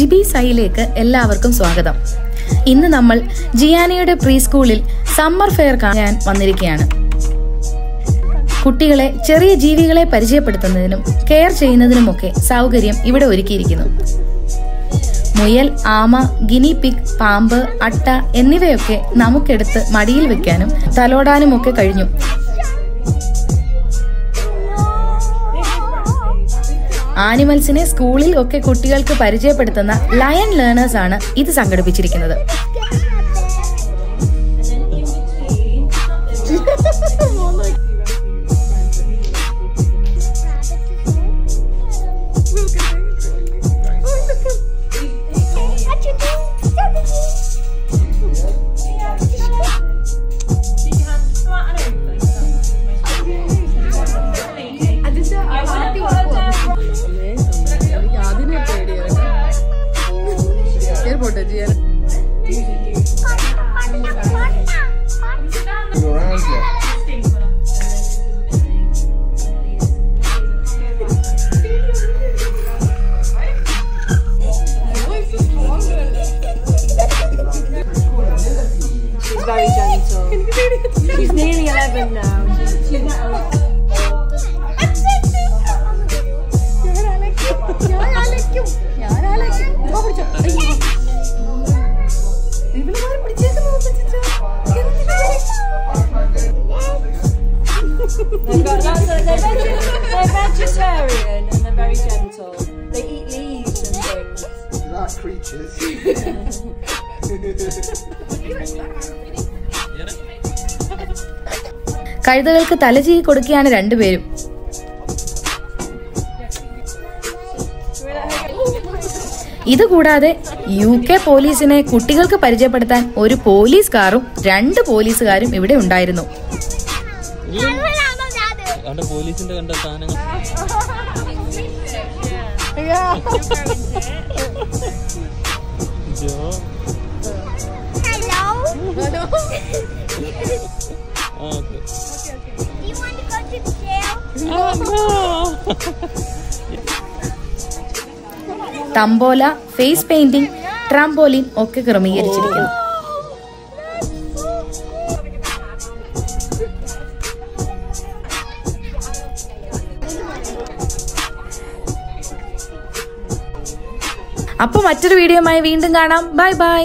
GB സൈയിലേക്ക് എല്ലാവർക്കും സ്വാഗതം. ഇന്ന് നമ്മൾ ജിയാനയുടെ പ്രീ സ്കൂളിൽ സമ്മർ ഫെയർ കാണാൻ വന്നിരിക്കുകയാണ്. കുട്ടികളെ ചെറിയ ജീവികളെ പരിചയപ്പെടുത്തുന്നതിനും കെയർ ചെയ്യുന്നതിനുമൊക്കെ സൗകര്യം ഇവിടെ ഒരുക്കിയിരിക്കുന്നു. മുയൽ, ആമ, ഗിനി പിഗ്, പാമ്പ്, അട്ട എന്നിവയൊക്കെ നമുക്കെടുത്ത് മടിയിൽ വെക്കാനും തലോടാനുമൊക്കെ കഴിഞ്ഞു. ആനിമൽസിനെ സ്കൂളിൽ ഒക്കെ കുട്ടികൾക്ക് പരിചയപ്പെടുത്തുന്ന ലയൺ ലേണേഴ്സ് ആണ് ഇത് സംഘടിപ്പിച്ചിരിക്കുന്നത്. Very gentle. She's nearly 11 now. She's they're vegetarian and they're very gentle. They eat leaves and things. They're like creatures. കഴുതകൾക്ക് തലചീകി കൊടുക്കുകയാണ് രണ്ടുപേരും. ഇതുകൂടാതെ UK പോലീസിനെ കുട്ടികൾക്ക് പരിചയപ്പെടുത്താൻ ഒരു പോലീസ് കാറും 2 പോലീസുകാരും ഇവിടെ ഉണ്ടായിരുന്നു. പോലീസിന്റെ കണ്ട സാധനങ്ങൾ തമ്പോല, ഫേസ് പെയിന്റിംഗ്, ട്രാംപോലിൻ ഒക്കെ ക്രമീകരിച്ചിരിക്കുന്നു. അപ്പോൾ മറ്റൊരു വീഡിയോയുമായി വീണ്ടും കാണാം. Bye bye.